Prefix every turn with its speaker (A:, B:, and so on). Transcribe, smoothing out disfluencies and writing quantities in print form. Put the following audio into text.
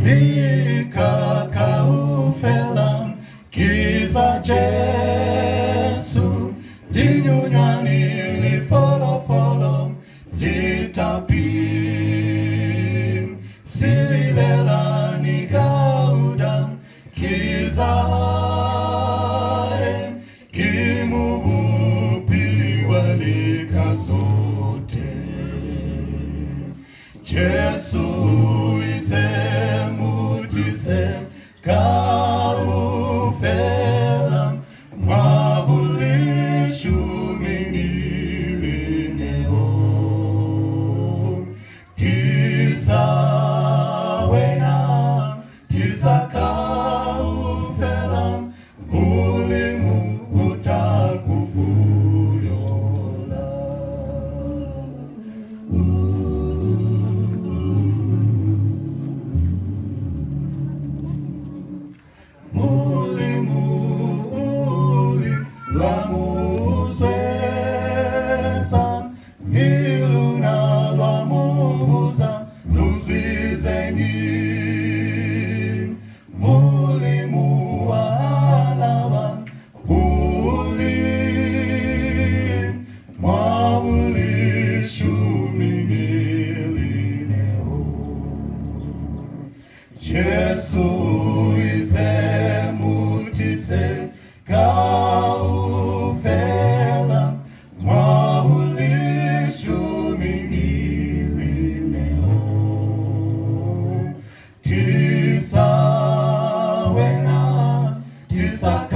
A: likakaufelam kiza Jesu linyunyani lifolofolo litapim silivela ni gaudam kizae kimubupi walika zote Jesu isem kaufelam mabulishu minilineo tisa wena tisa kaufelam mulimu utakufuyola Lwamuzweza miluna lwamubuza luzizeni mulimu wa alaba uli mwabulishu minilineo Jesu izemutise kaufelam mwabulishu minilineo tisa wena tisa